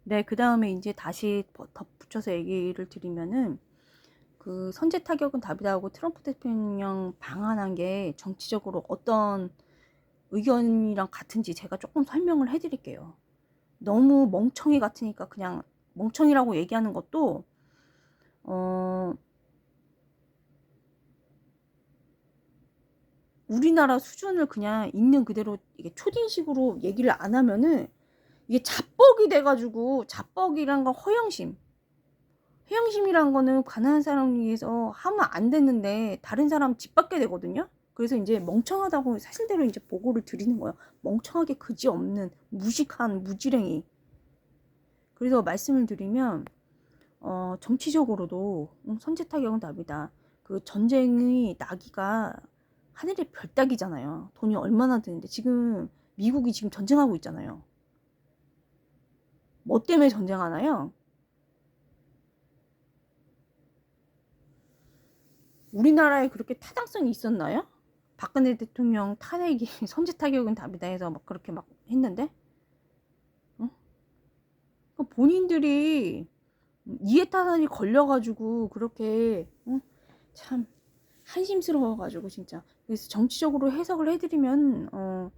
네, 그 다음에 이제 다시 덧붙여서 얘기를 드리면은, 그 선제 타격은 답이다 하고 트럼프 대통령 방한한 게 정치적으로 어떤 의견이랑 같은지 제가 조금 설명을 해드릴게요. 너무 멍청이 같으니까 그냥 멍청이라고 얘기하는 것도, 우리나라 수준을 그냥 있는 그대로 이게 초딩식으로 얘기를 안 하면은 이게 자뻑이 돼가지고, 자뻑이란 건 허영심. 허영심이란 거는 가난한 사람을 위해서 하면 안 되는데 다른 사람 짓밟게 되거든요. 그래서 이제 멍청하다고 사실대로 이제 보고를 드리는 거예요. 멍청하게 그지없는 무식한 무지랭이. 그래서 말씀을 드리면, 정치적으로도 선제 타격은 답이다. 그 전쟁의 나기가 하늘의 별 따기잖아요. 돈이 얼마나 드는데 지금 미국이 지금 전쟁하고 있잖아요. 뭐 때문에 전쟁하나요? 우리나라에 그렇게 타당성이 있었나요? 박근혜 대통령 탄핵이 선제 타격은 답이다 해서 막 그렇게 막 했는데, 어? 본인들이 이해타산이 걸려가지고 그렇게, 참 한심스러워가지고 진짜. 그래서 정치적으로 해석을 해드리면,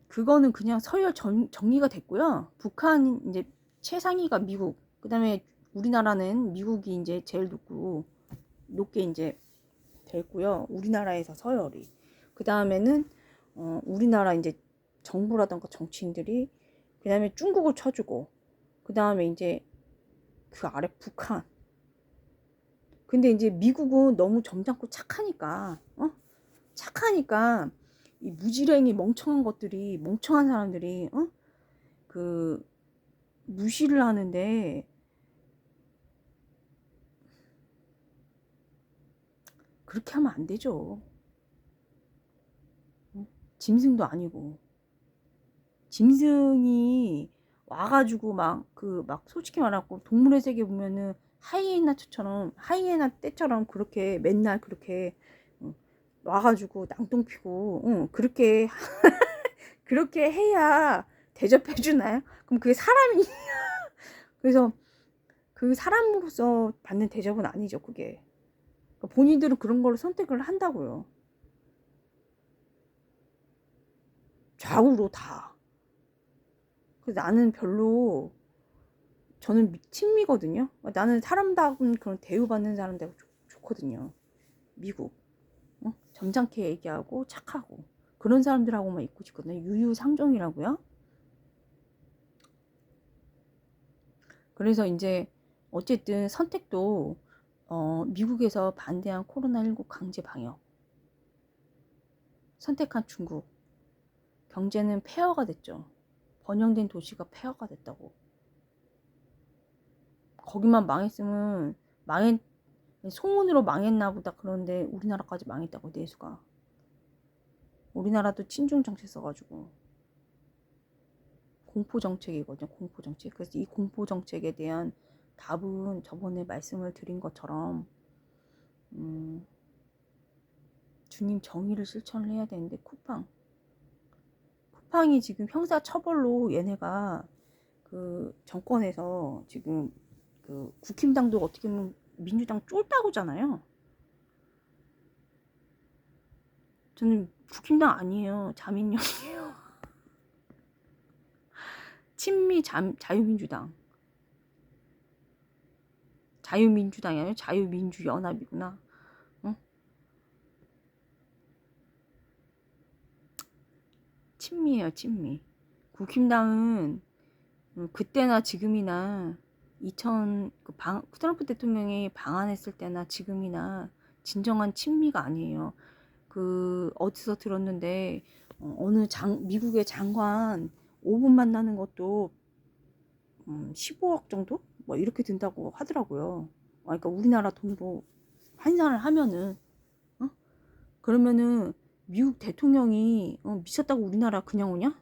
그거는 그냥 서열 정리가 됐고요. 북한 이제 최상위가 미국, 그 다음에 우리나라는 미국이 이제 제일 높게 이제 됐고요. 우리나라에서 서열이. 그 다음에는 우리나라 이제 정부라던가 정치인들이, 그 다음에 중국을 쳐주고, 그 다음에 이제 그 아래 북한. 근데 이제 미국은 너무 점잖고 착하니까, 착하니까 이 무지랭이 멍청한 것들이, 멍청한 사람들이, 그 무시를 하는데, 그렇게 하면 안 되죠. 짐승도 아니고. 짐승이 와가지고 막 솔직히 말하고 동물의 세계 보면은 하이에나 떼처럼 그렇게 맨날 그렇게, 와가지고 낭똥 피고, 그렇게 그렇게 해야 대접해 주나요? 그럼 그게 사람이 그래서 그 사람으로서 받는 대접은 아니죠, 그게. 그러니까 본인들은 그런 걸로 선택을 한다고요. 좌우로 다. 그래서 나는 별로, 저는 친미거든요. 나는 사람다운 그런 대우받는 사람 되고 좋거든요. 미국. 점잖게 얘기하고 착하고 그런 사람들하고만 있고 싶거든요. 유유상종이라고요. 그래서 이제 어쨌든 선택도, 미국에서 반대한 코로나19 강제 방역, 선택한 중국. 경제는 폐허가 됐죠. 번영된 도시가 폐허가 됐다고. 거기만 망했으면, 소문으로 망했나 보다. 그런데 우리나라까지 망했다고, 내수가. 우리나라도 친중 정책 써가지고 공포 정책이거든요. 공포 정책. 그래서 이 공포 정책에 대한 답은 저번에 말씀을 드린 것처럼, 주님 정의를 실천을 해야 되는데, 쿠팡이 지금 형사 처벌로 얘네가 그 정권에서 지금 그 국힘당도 어떻게 보면 민주당 쫄다고잖아요. 저는 국힘당 아니에요. 자민련이에요. 친미 자유민주당. 자유민주당이 아니라 자유민주연합이구나. 어? 친미예요, 친미. 국힘당은, 그때나 지금이나, 트럼프 대통령이 방한했을 때나 지금이나 진정한 친미가 아니에요. 어디서 들었는데, 어느 미국의 장관 5분 만나는 것도 15억 정도? 뭐 이렇게 든다고 하더라고요. 그러니까 우리나라 돈으로 환산을 하면은, 어? 그러면은 미국 대통령이, 미쳤다고 우리나라 그냥 오냐?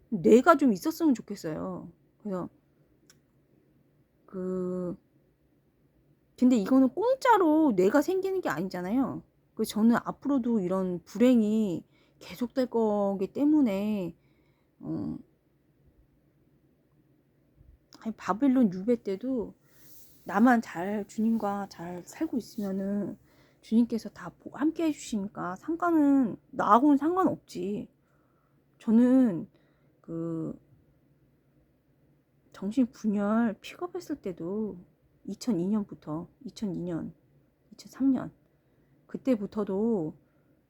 뇌가 좀 있었으면 좋겠어요. 그래서 그 근데 이거는 공짜로 뇌가 생기는 게 아니잖아요. 그래서 저는 앞으로도 이런 불행이 계속될 거기 때문에, 어, 아니, 바빌론 유배 때도 나만 잘 주님과 잘 살고 있으면은 주님께서 다 함께 해주시니까 상관은 나하고는 상관없지. 저는 그 정신분열 픽업했을 때도 2002년부터 2002년 2003년 그때부터도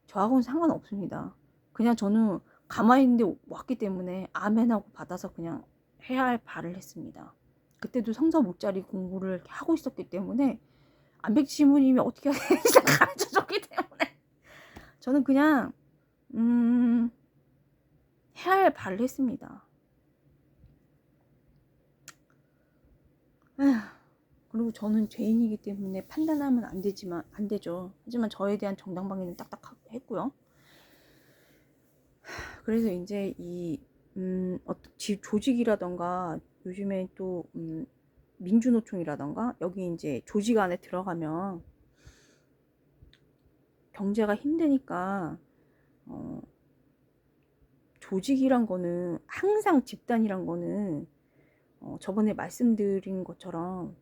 저하고는 상관없습니다. 그냥 저는 가만히 있는데 왔기 때문에 아멘하고 받아서 그냥 해야 할 바를 했습니다. 그때도 성서 목자리 공부를 하고 있었기 때문에 안백지 신부님이 어떻게 해야 되는지 가르쳐줬기 때문에 저는 그냥 해야 할 바를 했습니다. 에휴, 그리고 저는 죄인이기 때문에 판단하면 안 되죠. 하지만 저에 대한 정당방위는 딱딱 했고요. 그래서 이제 이 어떤 조직이라던가 요즘에 또 민주노총이라던가 여기 이제 조직 안에 들어가면 경제가 힘드니까 조직이란 거는 항상 집단이란 거는 저번에 말씀드린 것처럼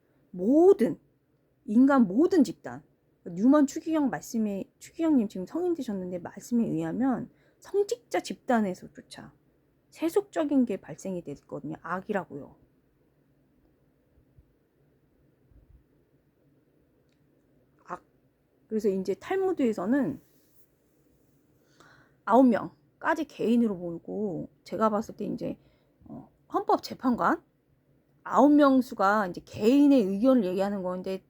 인간 모든 집단 뉴먼 추기경님 지금 성인 되셨는데 말씀에 의하면 성직자 집단에서조차 세속적인 게 발생이 됐거든요. 악이라고요. 악. 그래서 이제 탈무드에서는 9명까지 개인으로 보고 제가 봤을 때 이제 헌법재판관 9명 수가 이제 개인의 의견을 얘기하는 건데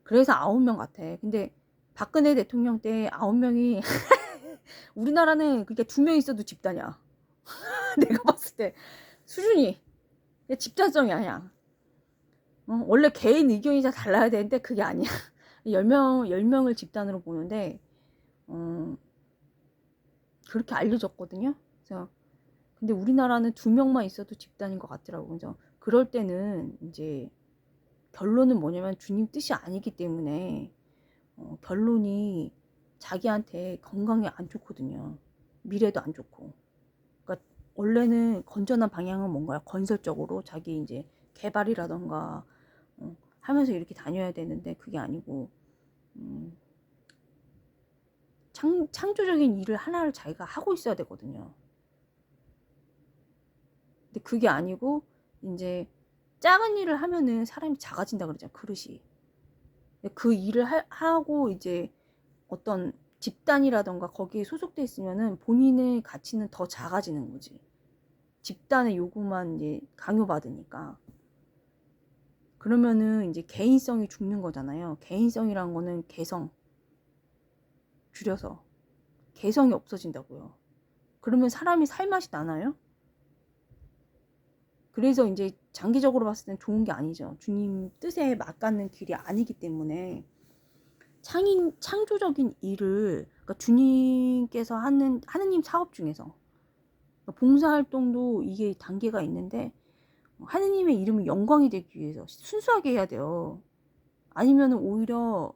그래서 9명 같아. 근데 박근혜 대통령 때 9명이 우리나라는 그게 2명 있어도 집단이야. 내가 봤을 때 수준이 집단성이 아니야. 원래 개인 의견이 다 달라야 되는데 그게 아니야. 10명을 집단으로 보는데 그렇게 알려졌거든요. 그래서 근데 우리나라는 2명만 있어도 집단인 것 같더라고. 그래서 그럴 때는 이제 결론은 뭐냐면 주님 뜻이 아니기 때문에 결론이 자기한테 건강에 안 좋거든요. 미래도 안 좋고. 그러니까 원래는 건전한 방향은 뭔가요? 건설적으로 자기 이제 개발이라던가 하면서 이렇게 다녀야 되는데 그게 아니고 창조적인 일을 하나를 자기가 하고 있어야 되거든요. 근데 그게 아니고 이제 작은 일을 하면은 사람이 작아진다 그러잖아. 그릇이. 그 일을 하고 이제 어떤 집단이라던가 거기에 소속돼 있으면은 본인의 가치는 더 작아지는 거지. 집단의 요구만 이제 강요받으니까. 그러면은 이제 개인성이 죽는 거잖아요. 개인성이란 거는 개성. 줄여서. 개성이 없어진다고요. 그러면 사람이 살맛이 나나요? 그래서 이제 장기적으로 봤을 땐 좋은 게 아니죠. 주님 뜻에 맞닿는 길이 아니기 때문에 창조적인 일을 그러니까 주님께서 하는 하느님 사업 중에서 그러니까 봉사활동도 이게 단계가 있는데 하느님의 이름이 영광이 되기 위해서 순수하게 해야 돼요. 아니면 오히려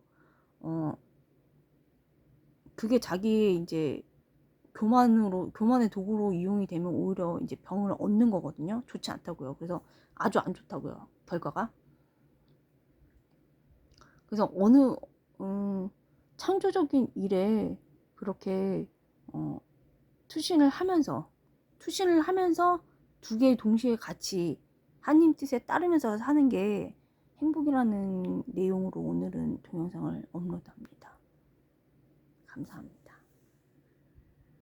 그게 자기의 이제 교만의 도구로 이용이 되면 오히려 이제 병을 얻는 거거든요. 좋지 않다고요. 그래서 아주 안 좋다고요. 결과가. 그래서 어느 창조적인 일에 그렇게 투신을 하면서 두 개 동시에 같이 하나님 뜻에 따르면서 사는 게 행복이라는 내용으로 오늘은 동영상을 업로드합니다. 감사합니다.